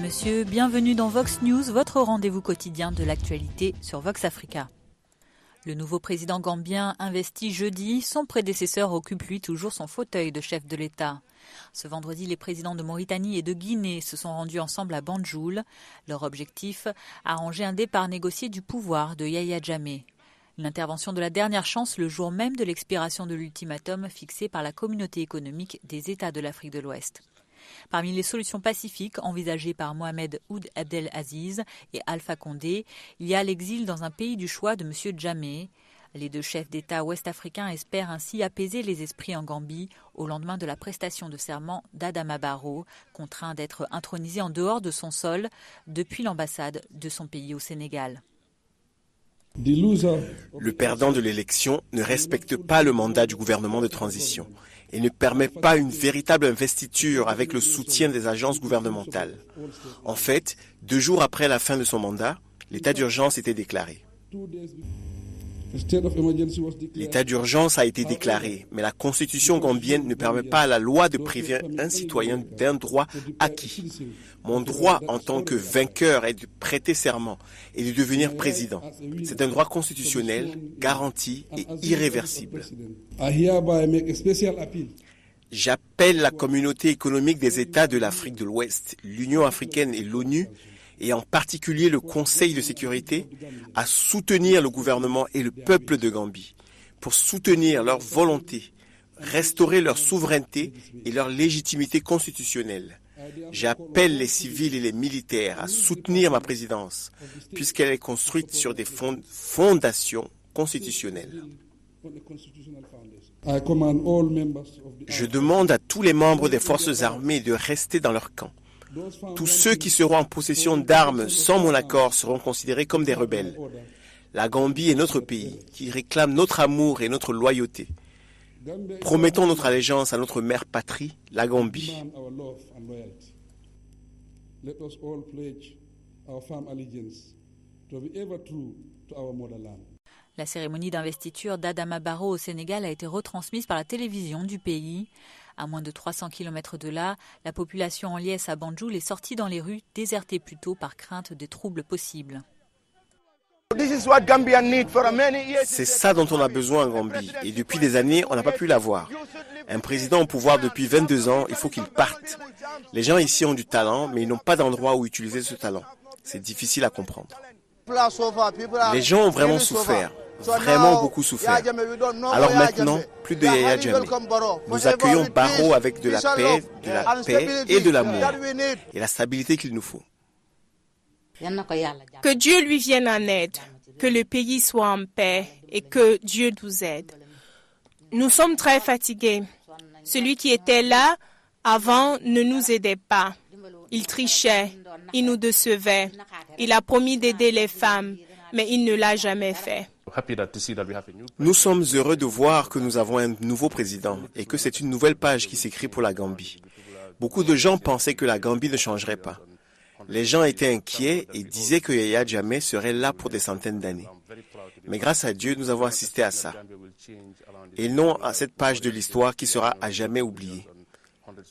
messieurs, bienvenue dans Vox News, votre rendez-vous quotidien de l'actualité sur Vox Africa. Le nouveau président gambien investi jeudi, son prédécesseur occupe lui toujours son fauteuil de chef de l'État. Ce vendredi, les présidents de Mauritanie et de Guinée se sont rendus ensemble à Banjul. Leur objectif, arranger un départ négocié du pouvoir de Yahya Jammeh. Une intervention de la dernière chance le jour même de l'expiration de l'ultimatum fixé par la communauté économique des États de l'Afrique de l'Ouest. Parmi les solutions pacifiques envisagées par Mohamed Ould Abdelaziz et Alpha Condé, il y a l'exil dans un pays du choix de M. Jammeh. Les deux chefs d'État ouest-africains espèrent ainsi apaiser les esprits en Gambie au lendemain de la prestation de serment d'Adama Barrow, contraint d'être intronisé en dehors de son sol depuis l'ambassade de son pays au Sénégal. Le perdant de l'élection ne respecte pas le mandat du gouvernement de transition et ne permet pas une véritable investiture avec le soutien des agences gouvernementales. En fait, 2 jours après la fin de son mandat, l'état d'urgence était déclaré. L'état d'urgence a été déclaré, mais la constitution gambienne ne permet pas à la loi de priver un citoyen d'un droit acquis. Mon droit en tant que vainqueur est de prêter serment et de devenir président. C'est un droit constitutionnel, garanti et irréversible. J'appelle la communauté économique des États de l'Afrique de l'Ouest, l'Union africaine et l'ONU, et en particulier le Conseil de sécurité, à soutenir le gouvernement et le peuple de Gambie pour soutenir leur volonté, restaurer leur souveraineté et leur légitimité constitutionnelle. J'appelle les civils et les militaires à soutenir ma présidence, puisqu'elle est construite sur des fondations constitutionnelles. Je demande à tous les membres des forces armées de rester dans leur camp. Tous ceux qui seront en possession d'armes sans mon accord seront considérés comme des rebelles. La Gambie est notre pays, qui réclame notre amour et notre loyauté. Promettons notre allégeance à notre mère patrie, la Gambie. La cérémonie d'investiture d'Adama Barrow au Sénégal a été retransmise par la télévision du pays. À moins de 300 km de là, la population en liesse à Banjul est sortie dans les rues, désertée plutôt par crainte de troubles possibles. C'est ça dont on a besoin en Gambie, et depuis des années, on n'a pas pu l'avoir. Un président au pouvoir depuis 22 ans, il faut qu'il parte. Les gens ici ont du talent, mais ils n'ont pas d'endroit où utiliser ce talent. C'est difficile à comprendre. Les gens ont vraiment souffert. Vraiment beaucoup souffert. Alors maintenant, plus de Yahya Jammeh. Nous accueillons Barrow avec de la paix et de l'amour et la stabilité qu'il nous faut. Que Dieu lui vienne en aide, que le pays soit en paix et que Dieu nous aide. Nous sommes très fatigués. Celui qui était là avant ne nous aidait pas. Il trichait, il nous décevait. Il a promis d'aider les femmes, mais il ne l'a jamais fait. Nous sommes heureux de voir que nous avons un nouveau président et que c'est une nouvelle page qui s'écrit pour la Gambie. Beaucoup de gens pensaient que la Gambie ne changerait pas. Les gens étaient inquiets et disaient que Yahya Jammeh serait là pour des centaines d'années. Mais grâce à Dieu, nous avons assisté à ça. Et non à cette page de l'histoire qui sera à jamais oubliée.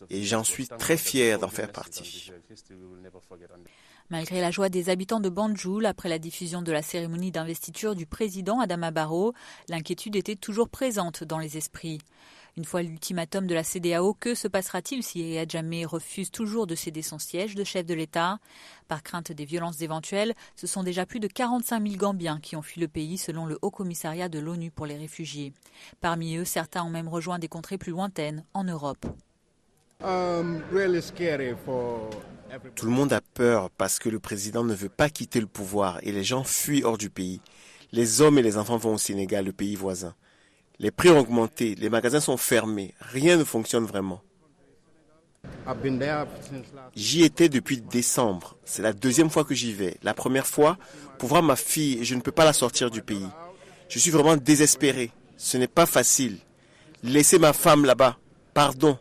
Et j'en suis très fier d'en faire partie. Malgré la joie des habitants de Banjul après la diffusion de la cérémonie d'investiture du président Adama Barrow, l'inquiétude était toujours présente dans les esprits. Une fois l'ultimatum de la CEDEAO, que se passera-t-il si Yahya Jammeh refuse toujours de céder son siège de chef de l'État? Par crainte des violences éventuelles, ce sont déjà plus de 45 000 Gambiens qui ont fui le pays selon le Haut Commissariat de l'ONU pour les réfugiés. Parmi eux, certains ont même rejoint des contrées plus lointaines en Europe. Tout le monde a peur parce que le président ne veut pas quitter le pouvoir et les gens fuient hors du pays. Les hommes et les enfants vont au Sénégal, le pays voisin. Les prix ont augmenté, les magasins sont fermés, rien ne fonctionne vraiment. J'y étais depuis décembre, c'est la 2e fois que j'y vais. La première fois, pour voir ma fille, je ne peux pas la sortir du pays. Je suis vraiment désespéré, ce n'est pas facile. Laissez ma femme là-bas, pardon.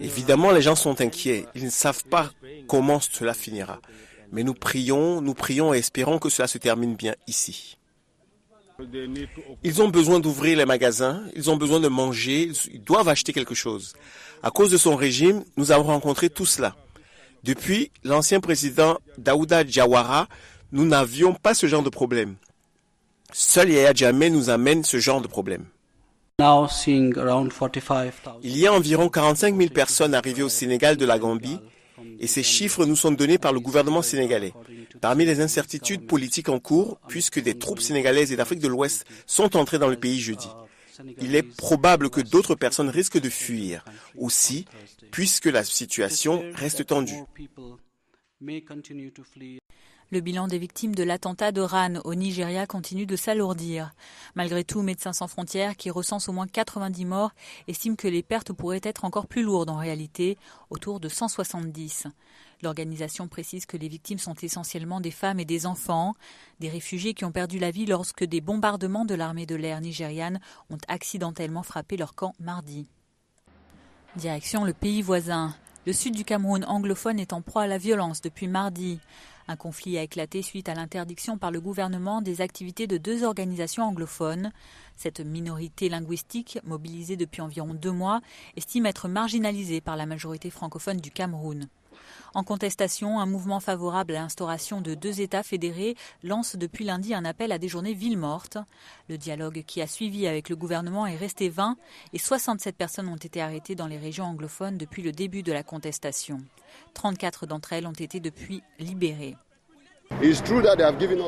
Évidemment, les gens sont inquiets. Ils ne savent pas comment cela finira. Mais nous prions et espérons que cela se termine bien ici. Ils ont besoin d'ouvrir les magasins, ils ont besoin de manger, ils doivent acheter quelque chose. À cause de son régime, nous avons rencontré tout cela. Depuis l'ancien président Daouda Jawara, nous n'avions pas ce genre de problème. Seul Yahya Jammeh nous amène ce genre de problème. Il y a environ 45 000 personnes arrivées au Sénégal de la Gambie et ces chiffres nous sont donnés par le gouvernement sénégalais. Parmi les incertitudes politiques en cours, puisque des troupes sénégalaises et d'Afrique de l'Ouest sont entrées dans le pays jeudi, il est probable que d'autres personnes risquent de fuir, aussi puisque la situation reste tendue. Le bilan des victimes de l'attentat de Rann au Nigeria continue de s'alourdir. Malgré tout, Médecins sans frontières, qui recense au moins 90 morts, estime que les pertes pourraient être encore plus lourdes en réalité, autour de 170. L'organisation précise que les victimes sont essentiellement des femmes et des enfants, des réfugiés qui ont perdu la vie lorsque des bombardements de l'armée de l'air nigériane ont accidentellement frappé leur camp mardi. Direction le pays voisin. Le sud du Cameroun anglophone est en proie à la violence depuis mardi. Un conflit a éclaté suite à l'interdiction par le gouvernement des activités de 2 organisations anglophones. Cette minorité linguistique, mobilisée depuis environ 2 mois, estime être marginalisée par la majorité francophone du Cameroun. En contestation, un mouvement favorable à l'instauration de 2 États fédérés lance depuis lundi un appel à des journées villes mortes. Le dialogue qui a suivi avec le gouvernement est resté vain et 67 personnes ont été arrêtées dans les régions anglophones depuis le début de la contestation. 34 d'entre elles ont été depuis libérées.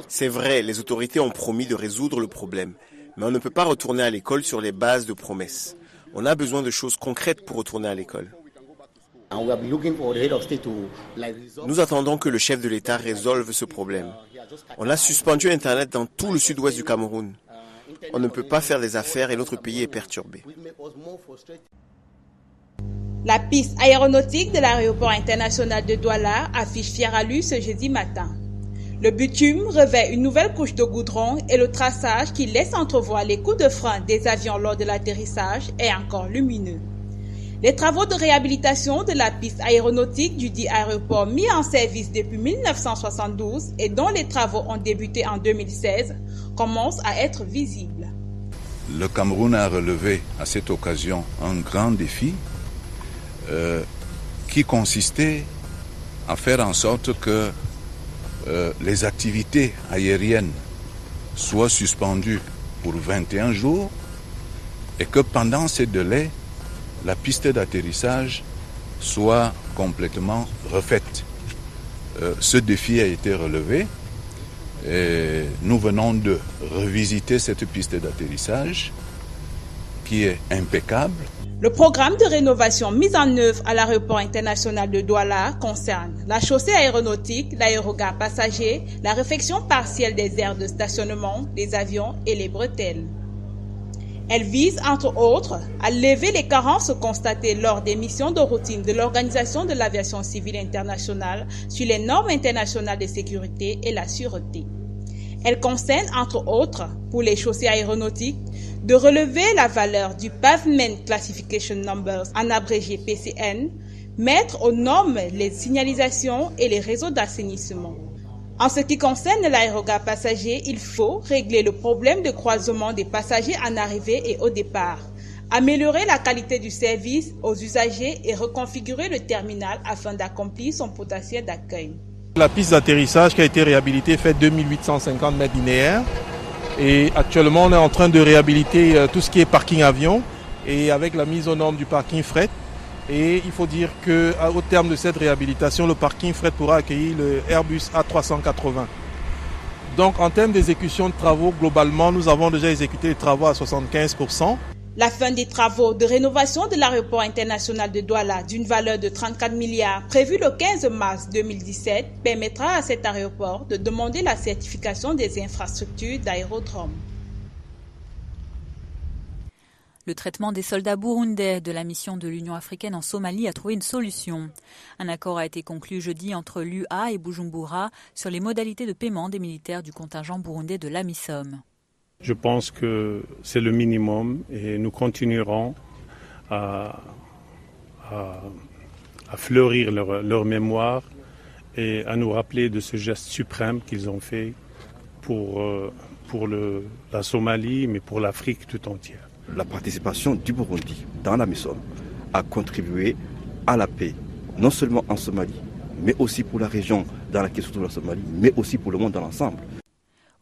C'est vrai, les autorités ont promis de résoudre le problème, mais on ne peut pas retourner à l'école sur les bases de promesses. On a besoin de choses concrètes pour retourner à l'école. Nous attendons que le chef de l'État résolve ce problème. On a suspendu Internet dans tout le sud-ouest du Cameroun. On ne peut pas faire des affaires et notre pays est perturbé. La piste aéronautique de l'aéroport international de Douala affiche fière allure ce jeudi matin. Le bitume revêt une nouvelle couche de goudron et le traçage qui laisse entrevoir les coups de frein des avions lors de l'atterrissage est encore lumineux. Les travaux de réhabilitation de la piste aéronautique du dit aéroport mis en service depuis 1972 et dont les travaux ont débuté en 2016 commencent à être visibles. Le Cameroun a relevé à cette occasion un grand défi qui consistait à faire en sorte que les activités aériennes soient suspendues pour 21 jours et que pendant ces délais, la piste d'atterrissage soit complètement refaite. Ce défi a été relevé et nous venons de revisiter cette piste d'atterrissage qui est impeccable. Le programme de rénovation mis en œuvre à l'aéroport international de Douala concerne la chaussée aéronautique, l'aérogare passager, la réfection partielle des aires de stationnement, des avions et les bretelles. Elle vise, entre autres, à lever les carences constatées lors des missions de routine de l'Organisation de l'aviation civile internationale sur les normes internationales de sécurité et la sûreté. Elle concerne, entre autres, pour les chaussées aéronautiques, de relever la valeur du Pavement Classification Numbers, en abrégé PCN, mettre aux normes les signalisations et les réseaux d'assainissement. En ce qui concerne l'aérogare passager, il faut régler le problème de croisement des passagers en arrivée et au départ, améliorer la qualité du service aux usagers et reconfigurer le terminal afin d'accomplir son potentiel d'accueil. La piste d'atterrissage qui a été réhabilitée fait 2850 mètres linéaires et actuellement on est en train de réhabiliter tout ce qui est parking avion et avec la mise aux normes du parking fret. Et il faut dire qu'au terme de cette réhabilitation, le parking fret pourra accueillir le Airbus A380. Donc en termes d'exécution de travaux, globalement, nous avons déjà exécuté les travaux à 75%. La fin des travaux de rénovation de l'aéroport international de Douala d'une valeur de 34 milliards prévue le 15 mars 2017 permettra à cet aéroport de demander la certification des infrastructures d'aérodrome. Le traitement des soldats burundais de la mission de l'Union africaine en Somalie a trouvé une solution. Un accord a été conclu jeudi entre l'UA et Bujumbura sur les modalités de paiement des militaires du contingent burundais de l'AMISOM. Je pense que c'est le minimum et nous continuerons à fleurir leur mémoire et à nous rappeler de ce geste suprême qu'ils ont fait pour pour la Somalie, mais pour l'Afrique tout entière. La participation du Burundi dans la mission a contribué à la paix, non seulement en Somalie, mais aussi pour la région dans laquelle se trouve la Somalie, mais aussi pour le monde dans l'ensemble.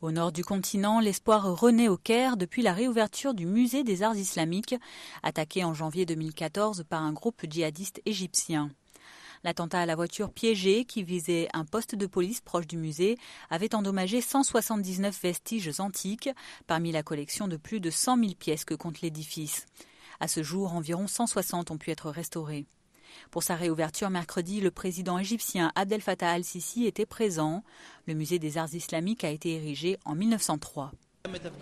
Au nord du continent, l'espoir renaît au Caire depuis la réouverture du musée des arts islamiques, attaqué en janvier 2014 par un groupe djihadiste égyptien. L'attentat à la voiture piégée qui visait un poste de police proche du musée avait endommagé 179 vestiges antiques, parmi la collection de plus de 100 000 pièces que compte l'édifice. À ce jour, environ 160 ont pu être restaurés. Pour sa réouverture mercredi, le président égyptien Abdel Fattah al-Sisi était présent. Le musée des arts islamiques a été érigé en 1903.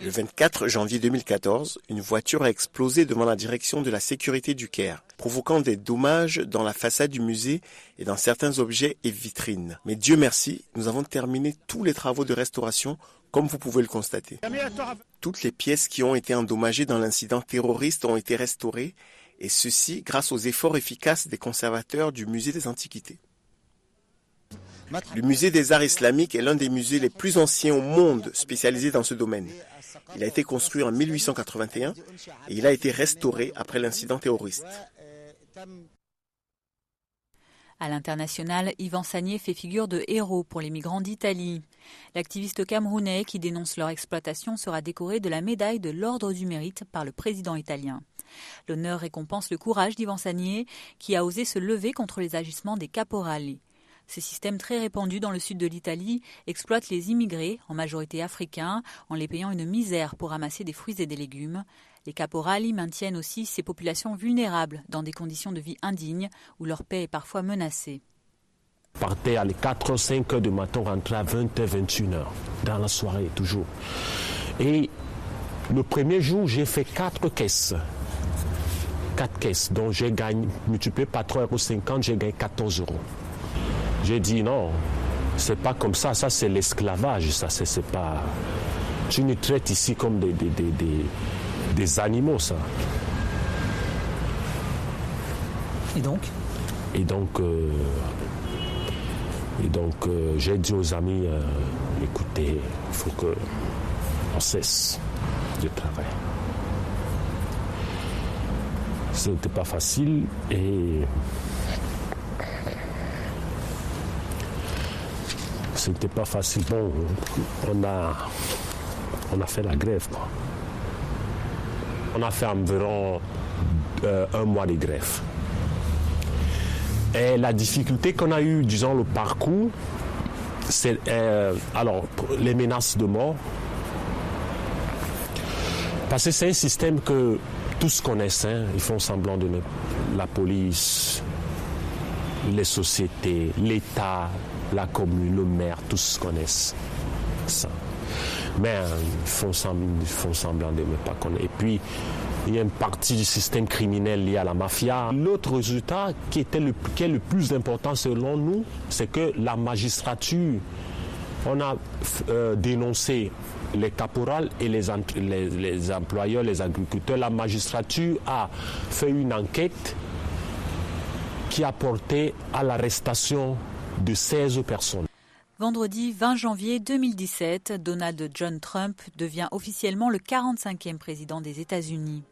Le 24 janvier 2014, une voiture a explosé devant la direction de la sécurité du Caire, provoquant des dommages dans la façade du musée et dans certains objets et vitrines. Mais Dieu merci, nous avons terminé tous les travaux de restauration, comme vous pouvez le constater. Toutes les pièces qui ont été endommagées dans l'incident terroriste ont été restaurées, et ceci grâce aux efforts efficaces des conservateurs du musée des Antiquités. Le musée des arts islamiques est l'un des musées les plus anciens au monde spécialisé dans ce domaine. Il a été construit en 1881 et il a été restauré après l'incident terroriste. À l'international, Yvan Sagné fait figure de héros pour les migrants d'Italie. L'activiste camerounais qui dénonce leur exploitation sera décoré de la médaille de l'Ordre du Mérite par le président italien. L'honneur récompense le courage d'Yvan Sagné qui a osé se lever contre les agissements des caporali. Ce système très répandu dans le sud de l'Italie exploite les immigrés, en majorité africains, en les payant une misère pour ramasser des fruits et des légumes. Les caporali maintiennent aussi ces populations vulnérables dans des conditions de vie indignes où leur paix est parfois menacée. Partait à les 4 5 heures du matin, rentrait à 20h, 21h, dans la soirée toujours. Et le premier jour, j'ai fait 4 caisses. 4 caisses, dont j'ai gagné, multiplié par 3,50 €, j'ai gagné 14 €. J'ai dit non, c'est pas comme ça c'est l'esclavage, ça c'est pas... Tu nous traites ici comme des animaux, ça. Et donc j'ai dit aux amis, écoutez, il faut qu'on cesse de travail. Ce n'était pas facile et c'était pas facile. Bon, on a fait la grève, quoi. On a fait environ 1 mois de grève. Et la difficulté qu'on a eue, disons, le parcours, c'est alors les menaces de mort. Parce que c'est un système que tous connaissent, hein. Ils font semblant de la police, les sociétés, l'État, la commune, le maire, tous connaissent ça. Mais ils font semblant de ne pas connaître. Et puis, il y a une partie du système criminel lié à la mafia. L'autre résultat qui est le plus important selon nous, c'est que la magistrature, on a dénoncé les caporales et les employeurs, les agriculteurs. La magistrature a fait une enquête qui a porté à l'arrestation de 16 personnes. Vendredi 20 janvier 2017, Donald John Trump devient officiellement le 45e président des États-Unis.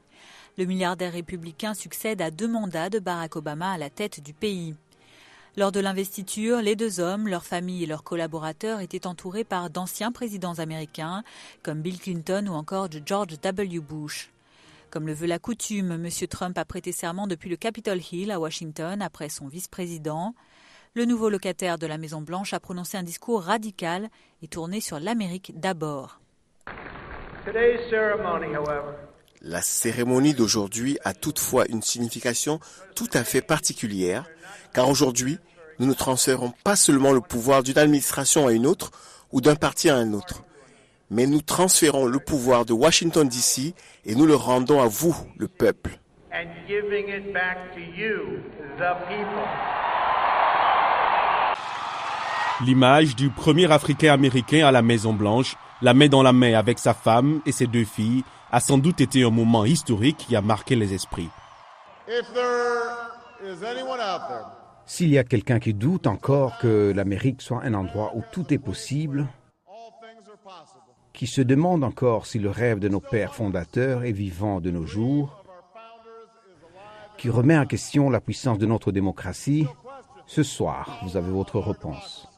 Le milliardaire républicain succède à 2 mandats de Barack Obama à la tête du pays. Lors de l'investiture, les 2 hommes, leurs familles et leurs collaborateurs étaient entourés par d'anciens présidents américains comme Bill Clinton ou encore George W. Bush. Comme le veut la coutume, M. Trump a prêté serment depuis le Capitol Hill à Washington après son vice-président. Le nouveau locataire de la Maison-Blanche a prononcé un discours radical et tourné sur l'Amérique d'abord. La cérémonie d'aujourd'hui a toutefois une signification tout à fait particulière, car aujourd'hui, nous ne transférons pas seulement le pouvoir d'une administration à une autre ou d'un parti à un autre, mais nous transférons le pouvoir de Washington DC et nous le rendons à vous, le peuple. L'image du premier Africain-Américain à la Maison-Blanche, la main dans la main avec sa femme et ses 2 filles, a sans doute été un moment historique qui a marqué les esprits. S'il y a quelqu'un qui doute encore que l'Amérique soit un endroit où tout est possible, qui se demande encore si le rêve de nos pères fondateurs est vivant de nos jours, qui remet en question la puissance de notre démocratie, ce soir, vous avez votre réponse.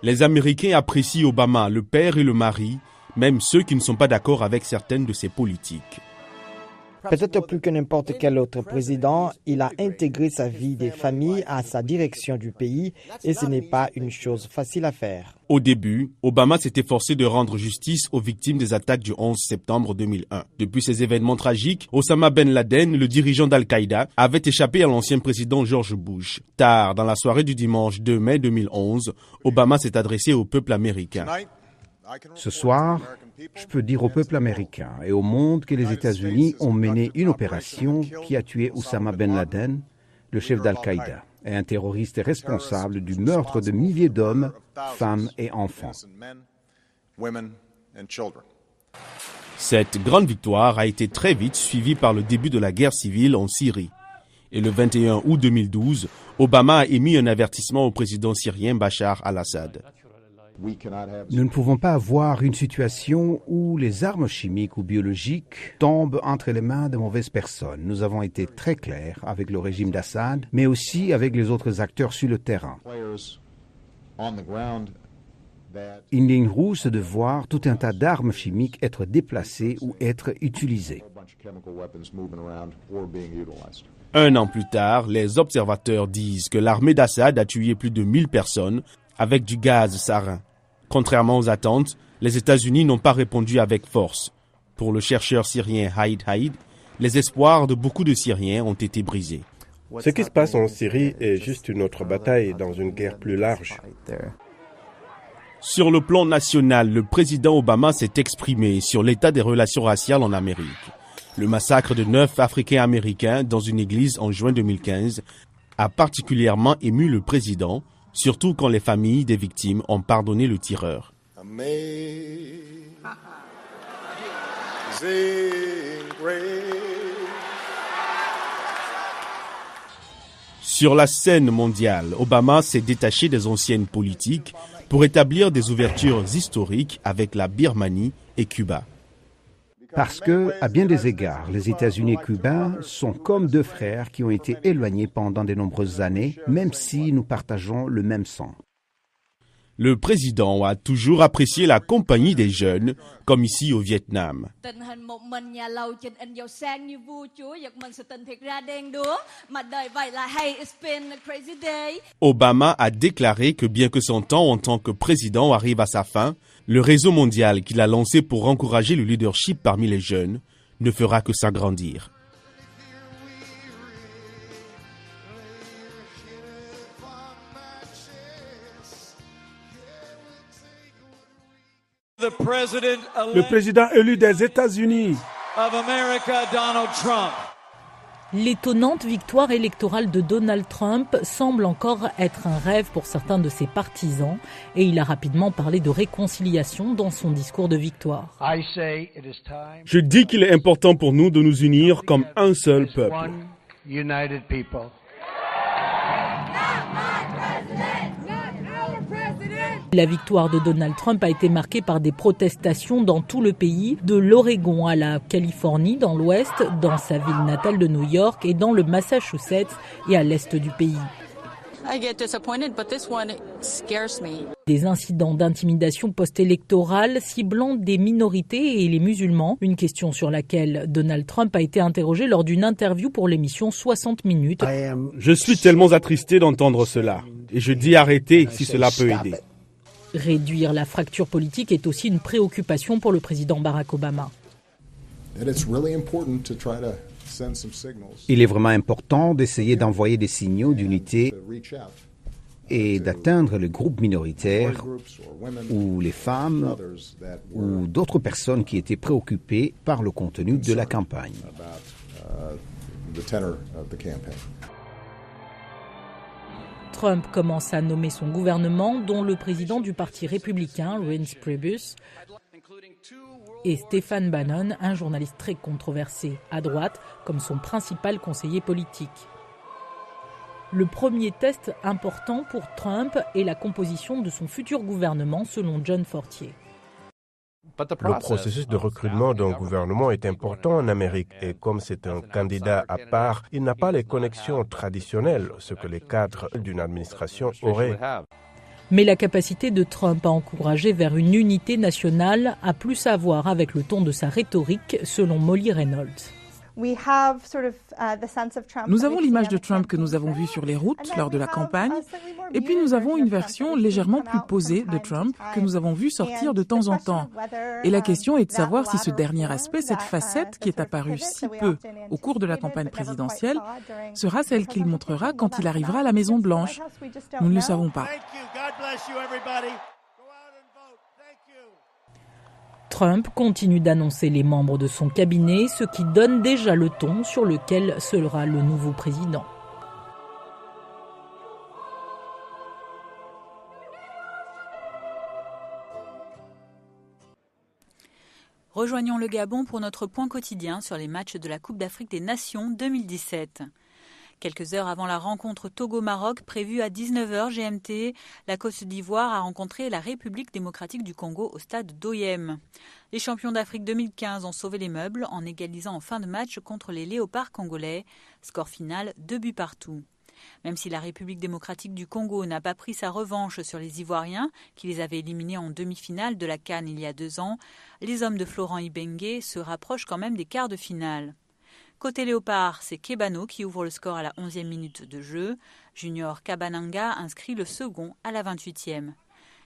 Les Américains apprécient Obama, le père et le mari, même ceux qui ne sont pas d'accord avec certaines de ses politiques. Peut-être plus que n'importe quel autre président, il a intégré sa vie des familles à sa direction du pays et ce n'est pas une chose facile à faire. Au début, Obama s'est efforcé de rendre justice aux victimes des attaques du 11 septembre 2001. Depuis ces événements tragiques, Osama Ben Laden, le dirigeant d'Al-Qaïda, avait échappé à l'ancien président George Bush. Tard, dans la soirée du dimanche 2 mai 2011, Obama s'est adressé au peuple américain. Ce soir, je peux dire au peuple américain et au monde que les États-Unis ont mené une opération qui a tué Osama Ben Laden, le chef d'Al-Qaïda, et un terroriste responsable du meurtre de milliers d'hommes, femmes et enfants. Cette grande victoire a été très vite suivie par le début de la guerre civile en Syrie. Et le 21 août 2012, Obama a émis un avertissement au président syrien Bachar al-Assad. Nous ne pouvons pas avoir une situation où les armes chimiques ou biologiques tombent entre les mains de mauvaises personnes. Nous avons été très clairs avec le régime d'Assad, mais aussi avec les autres acteurs sur le terrain. Une ligne rouge, c'est de voir tout un tas d'armes chimiques être déplacées ou être utilisées. Un an plus tard, les observateurs disent que l'armée d'Assad a tué plus de 1000 personnes avec du gaz sarin. Contrairement aux attentes, les États-Unis n'ont pas répondu avec force. Pour le chercheur syrien Haïd Haïd, les espoirs de beaucoup de Syriens ont été brisés. Ce qui se passe en Syrie est juste une autre bataille dans une guerre plus large. Sur le plan national, le président Obama s'est exprimé sur l'état des relations raciales en Amérique. Le massacre de 9 Africains-Américains dans une église en juin 2015 a particulièrement ému le président, surtout quand les familles des victimes ont pardonné le tireur. Sur la scène mondiale, Obama s'est détaché des anciennes politiques pour établir des ouvertures historiques avec la Birmanie et Cuba. Parce que, à bien des égards, les États-Unis et Cuba sont comme deux frères qui ont été éloignés pendant de nombreuses années, même si nous partageons le même sang. Le président a toujours apprécié la compagnie des jeunes, comme ici au Vietnam. Obama a déclaré que bien que son temps en tant que président arrive à sa fin, le réseau mondial qu'il a lancé pour encourager le leadership parmi les jeunes ne fera que s'agrandir. Le président élu des États-Unis, L'étonnante victoire électorale de Donald Trump semble encore être un rêve pour certains de ses partisans et il a rapidement parlé de réconciliation dans son discours de victoire. je dis qu'il est important pour nous de nous unir comme un seul peuple. La victoire de Donald Trump a été marquée par des protestations dans tout le pays, de l'Oregon à la Californie dans l'ouest, dans sa ville natale de New York et dans le Massachusetts et à l'est du pays. Des incidents d'intimidation post-électorale ciblant des minorités et les musulmans, une question sur laquelle Donald Trump a été interrogé lors d'une interview pour l'émission 60 minutes. Je suis tellement attristé d'entendre cela et je dis arrêtez si cela peut aider. Réduire la fracture politique est aussi une préoccupation pour le président Barack Obama. Il est vraiment important d'essayer d'envoyer des signaux d'unité et d'atteindre les groupes minoritaires ou les femmes ou d'autres personnes qui étaient préoccupées par le contenu de la campagne. Trump commence à nommer son gouvernement, dont le président du parti républicain, Reince Priebus, et Stephen Bannon, un journaliste très controversé à droite, comme son principal conseiller politique. Le premier test important pour Trump est la composition de son futur gouvernement, selon John Fortier. Le processus de recrutement d'un gouvernement est important en Amérique et comme c'est un candidat à part, il n'a pas les connexions traditionnelles, ce que les cadres d'une administration auraient. Mais la capacité de Trump à encourager vers une unité nationale a plus à voir avec le ton de sa rhétorique, selon Molly Reynolds. Nous avons l'image de Trump que nous avons vue sur les routes lors de la campagne, et puis nous avons une version légèrement plus posée de Trump que nous avons vu sortir de temps en temps. Et la question est de savoir si ce dernier aspect, cette facette qui est apparue si peu au cours de la campagne présidentielle, sera celle qu'il montrera quand il arrivera à la Maison-Blanche. Nous ne le savons pas. Trump continue d'annoncer les membres de son cabinet, ce qui donne déjà le ton sur lequel sera le nouveau président. Rejoignons le Gabon pour notre point quotidien sur les matchs de la Coupe d'Afrique des Nations 2017. Quelques heures avant la rencontre Togo-Maroc prévue à 19h GMT, la Côte d'Ivoire a rencontré la République démocratique du Congo au stade d'Oyem. Les champions d'Afrique 2015 ont sauvé les meubles en égalisant en fin de match contre les Léopards congolais. Score final 2-partout. Même si la République démocratique du Congo n'a pas pris sa revanche sur les Ivoiriens, qui les avaient éliminés en demi-finale de la CAN il y a 2 ans, les hommes de Florent Ibenge se rapprochent quand même des quarts de finale. Côté Léopard, c'est Kebano qui ouvre le score à la 11e minute de jeu. Junior Kabananga inscrit le second à la 28e.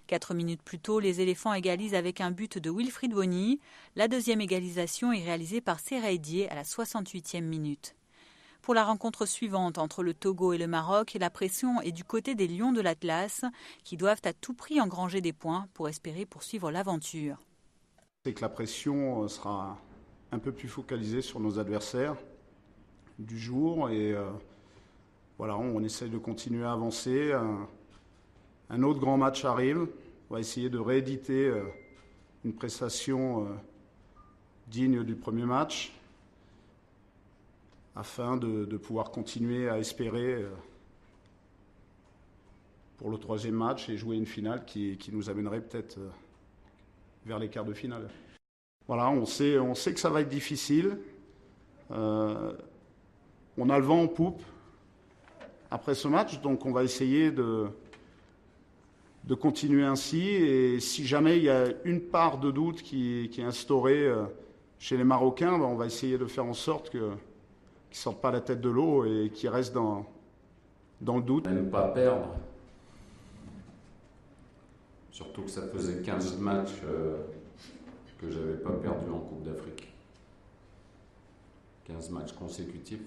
4 minutes plus tôt, les éléphants égalisent avec un but de Wilfried Bony. La deuxième égalisation est réalisée par Serey Dié à la 68e minute. Pour la rencontre suivante entre le Togo et le Maroc, la pression est du côté des Lions de l'Atlas, qui doivent à tout prix engranger des points pour espérer poursuivre l'aventure. C'est que la pression sera un peu plus focalisé sur nos adversaires du jour et voilà, on essaie de continuer à avancer. Un autre grand match arrive, on va essayer de rééditer une prestation digne du premier match afin de pouvoir continuer à espérer pour le troisième match et jouer une finale qui nous amènerait peut-être vers les quarts de finale. Voilà, on sait que ça va être difficile. On a le vent en poupe après ce match, donc on va essayer de continuer ainsi. Et si jamais il y a une part de doute qui est instaurée chez les Marocains, on va essayer de faire en sorte qu'ils ne sortent pas la tête de l'eau et qu'ils restent dans le doute. Ne pas perdre, surtout que ça faisait 15 matchs que je n'avais pas perdu en Coupe d'Afrique. 15 matchs consécutifs.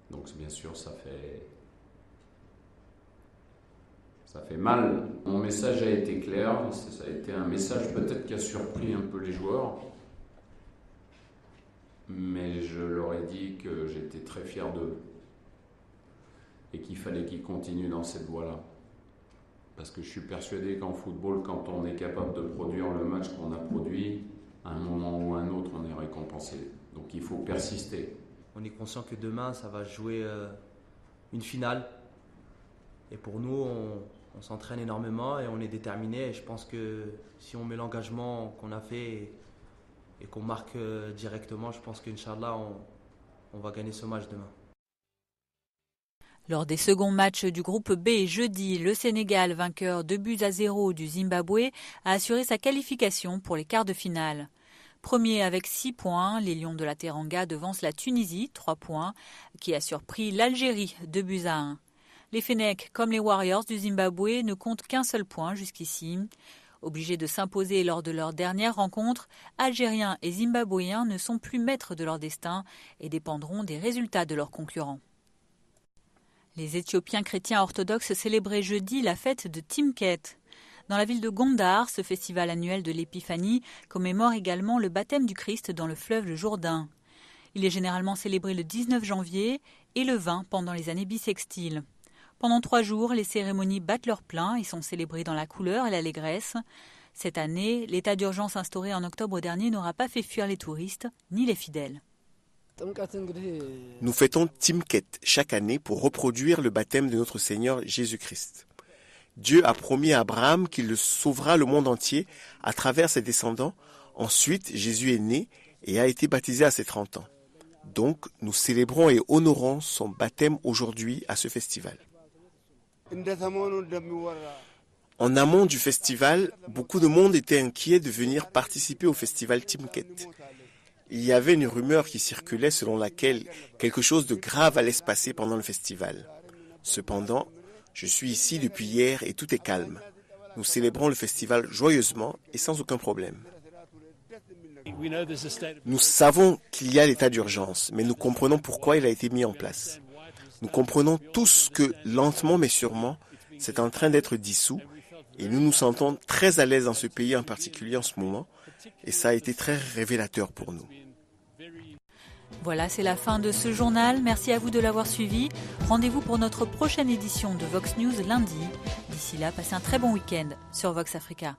Donc bien sûr, ça fait mal. Mon message a été clair, ça a été un message peut-être qui a surpris un peu les joueurs. Mais je leur ai dit que j'étais très fier d'eux et qu'il fallait qu'ils continuent dans cette voie-là. Parce que je suis persuadé qu'en football, quand on est capable de produire le match qu'on a produit, à un moment ou à un autre, on est récompensé. Donc il faut persister. On est conscient que demain, ça va jouer une finale. Et pour nous, on s'entraîne énormément et on est déterminé. Et je pense que si on met l'engagement qu'on a fait et qu'on marque directement, je pense qu'Inch'Allah, on va gagner ce match demain. Lors des seconds matchs du groupe B jeudi, le Sénégal, vainqueur 2-0 du Zimbabwe, a assuré sa qualification pour les quarts de finale. Premier avec 6 points, les Lions de la Teranga devancent la Tunisie, 3 points, qui a surpris l'Algérie, 2-1. Les Fennecs, comme les Warriors du Zimbabwe, ne comptent qu'un seul point jusqu'ici. Obligés de s'imposer lors de leur dernière rencontre, Algériens et Zimbabwéens ne sont plus maîtres de leur destin et dépendront des résultats de leurs concurrents. Les Éthiopiens chrétiens orthodoxes célébraient jeudi la fête de Timket. Dans la ville de Gondar, ce festival annuel de l'Épiphanie commémore également le baptême du Christ dans le fleuve Jourdain. Il est généralement célébré le 19 janvier et le 20 pendant les années bissextiles. Pendant 3 jours, les cérémonies battent leur plein et sont célébrées dans la couleur et l'allégresse. Cette année, l'état d'urgence instauré en octobre dernier n'aura pas fait fuir les touristes ni les fidèles. Nous fêtons Timket chaque année pour reproduire le baptême de notre Seigneur Jésus-Christ. Dieu a promis à Abraham qu'il sauvera le monde entier à travers ses descendants. Ensuite, Jésus est né et a été baptisé à ses 30 ans. Donc, nous célébrons et honorons son baptême aujourd'hui à ce festival. En amont du festival, beaucoup de monde était inquiet de venir participer au festival Timket. Il y avait une rumeur qui circulait selon laquelle quelque chose de grave allait se passer pendant le festival. Cependant, je suis ici depuis hier et tout est calme. Nous célébrons le festival joyeusement et sans aucun problème. Nous savons qu'il y a l'état d'urgence, mais nous comprenons pourquoi il a été mis en place. Nous comprenons tous que, lentement mais sûrement, c'est en train d'être dissous et nous nous sentons très à l'aise dans ce pays en particulier en ce moment et ça a été très révélateur pour nous. Voilà, c'est la fin de ce journal. Merci à vous de l'avoir suivi. Rendez-vous pour notre prochaine édition de Vox News lundi. D'ici là, passez un très bon week-end sur Vox Africa.